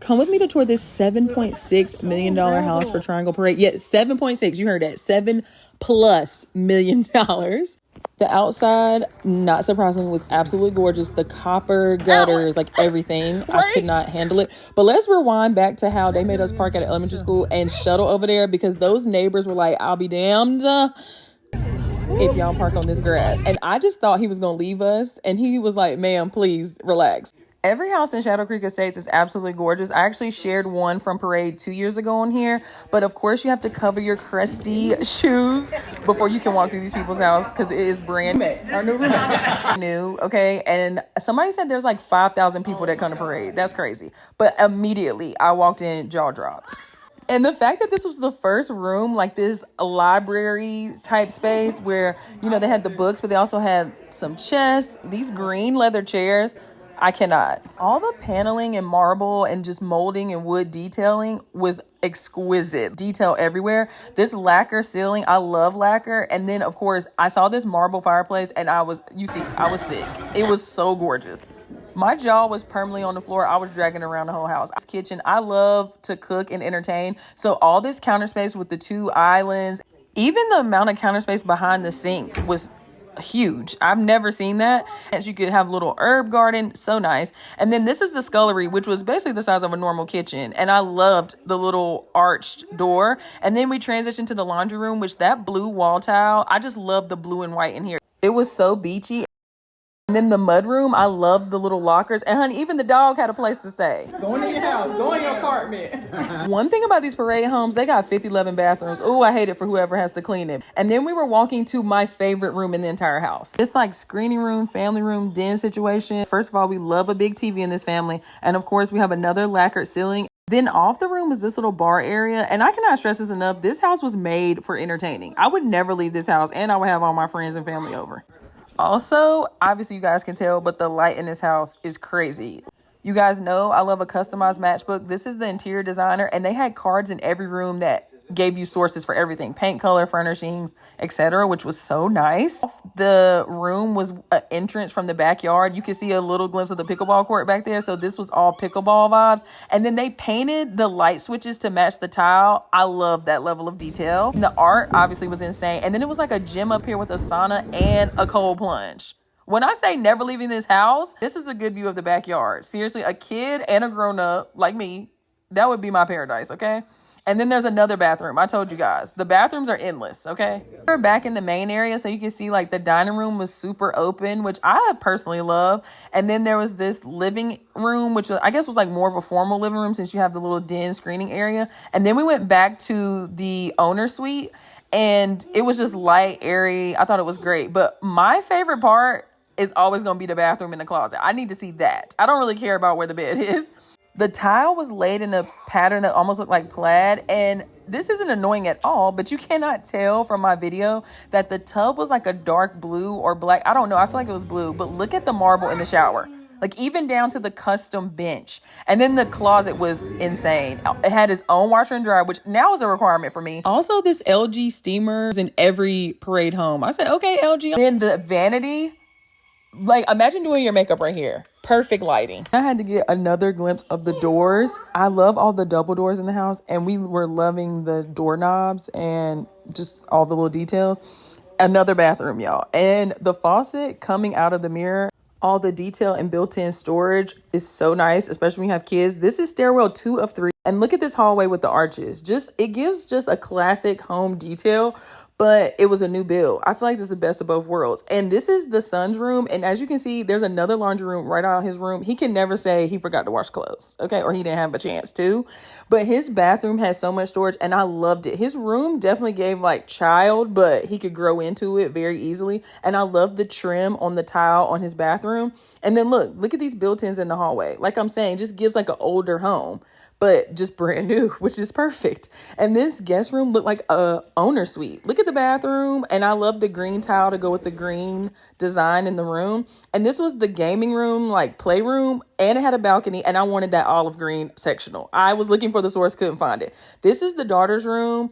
Come with me to tour this $7.6 million house for Triangle Parade. Yeah, 7.6. You heard that. $7+ million. The outside, not surprisingly, was absolutely gorgeous. The copper gutters, like everything. I could not handle it. But let's rewind back to how they made us park at an elementary school and shuttle over there, because those neighbors were like, I'll be damned if y'all park on this grass. And I just thought he was going to leave us. And he was like, ma'am, please relax. Every house in Shadow Creek Estates is absolutely gorgeous. I actually shared one from Parade 2 years ago on here. But of course, you have to cover your crusty shoes before you can walk through these people's house, because it is brand new. Okay. And somebody said there's like 5,000 people that come to Parade. That's crazy. But immediately I walked in, jaw dropped. And the fact that this was the first room, like this library type space where, you know, they had the books, but they also had some chests, these green leather chairs. I cannot. All the paneling and marble and just molding and wood detailing was exquisite. Detail everywhere. This lacquer ceiling, I love lacquer. And then, of course, I saw this marble fireplace and I was sick. It was so gorgeous. My jaw was permanently on the floor. I was dragging around the whole house. This kitchen, I love to cook and entertain. So all this counter space with the 2 islands, even the amount of counter space behind the sink was huge. I've never seen that. And you could have a little herb garden. So nice. And then this is the scullery, which was basically the size of a normal kitchen. And I loved the little arched door. And then we transitioned to the laundry room, which that blue wall tile, I just love the blue and white in here. It was so beachy. And then the mud room, I loved the little lockers. And honey, even the dog had a place to stay. Go into your house. Go in your apartment. One thing about these Parade homes, they got 11 bathrooms. Oh, I hate it for whoever has to clean it. And then we were walking to my favorite room in the entire house. This like screening room, family room, den situation. First of all, we love a big TV in this family. And of course, we have another lacquered ceiling. Then off the room is this little bar area. And I cannot stress this enough. This house was made for entertaining. I would never leave this house, and I would have all my friends and family over. Also, obviously you guys can tell, but the light in this house is crazy. You guys know I love a customized matchbook. This is the interior designer, and they had cards in every room that gave you sources for everything: paint color, furnishings, etc., which was so nice. The room was an entrance from the backyard. You can see a little glimpse of the pickleball court back there. So this was all pickleball vibes. And then they painted the light switches to match the tile. I love that level of detail. And the art obviously was insane. And then it was like a gym up here with a sauna and a cold plunge. When I say never leaving this house, this is a good view of the backyard. Seriously, a kid and a grown-up like me, that would be my paradise, okay? And then there's another bathroom. I told you guys, the bathrooms are endless, okay? We're back in the main area, so you can see like the dining room was super open, which I personally love. And then there was this living room, which I guess was like more of a formal living room since you have the little den screening area. And then we went back to the owner suite, and it was just light, airy. I thought it was great. But my favorite part is always going to be the bathroom and the closet. I need to see that. I don't really care about where the bed is. The tile was laid in a pattern that almost looked like plaid. And this isn't annoying at all, but you cannot tell from my video that the tub was like a dark blue or black. I don't know. I feel like it was blue, but look at the marble in the shower. Like even down to the custom bench. And then the closet was insane. It had its own washer and dryer, which now is a requirement for me. Also, this LG steamer is in every Parade home. I said, okay, LG. Then the vanity. Like, imagine doing your makeup right here. Perfect lighting. I had to get another glimpse of the doors. I love all the double doors in the house, and we were loving the doorknobs and just all the little details. Another bathroom, y'all. And the faucet coming out of the mirror, all the detail and built-in storage is so nice, especially when you have kids. This is stairwell 2 of 3. And look at this hallway with the arches. It gives just a classic home detail, but it was a new build. I feel like this is the best of both worlds. And this is the son's room. And as you can see, there's another laundry room right out of his room. He can never say he forgot to wash clothes, okay? Or he didn't have a chance to. But his bathroom has so much storage, and I loved it. His room definitely gave like child, but he could grow into it very easily. And I love the trim on the tile on his bathroom. And then look at these built-ins in the hallway. Like I'm saying, just gives like an older home, but just brand new, which is perfect. And this guest room looked like a owner suite. Look at the bathroom. And I love the green tile to go with the green design in the room. And this was the gaming room, like playroom, and it had a balcony. And I wanted that olive green sectional. I was looking for the source, couldn't find it. This is the daughter's room.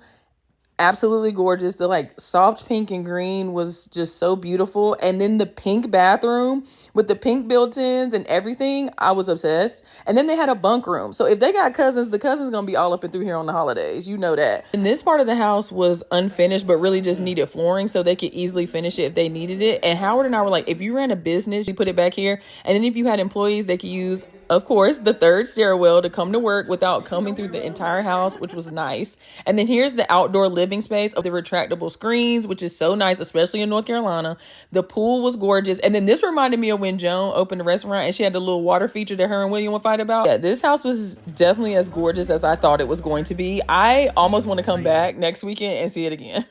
Absolutely gorgeous. The like soft pink and green was just so beautiful. And then the pink bathroom with the pink built-ins and everything, I was obsessed. And then they had a bunk room. So if they got cousins, the cousins gonna be all up and through here on the holidays. You know that. And this part of the house was unfinished, but really just needed flooring so they could easily finish it if they needed it. And Howard and I were like, if you ran a business, you put it back here. And then if you had employees, they could use, of course, the third stairwell to come to work without combing through the entire house, which was nice. And then here's the outdoor living space of the retractable screens, which is so nice, especially in North Carolina. The pool was gorgeous. And then this reminded me of when Joan opened the restaurant and she had the little water feature that her and William would fight about. Yeah, this house was definitely as gorgeous as I thought it was going to be. I almost want to come back next weekend and see it again.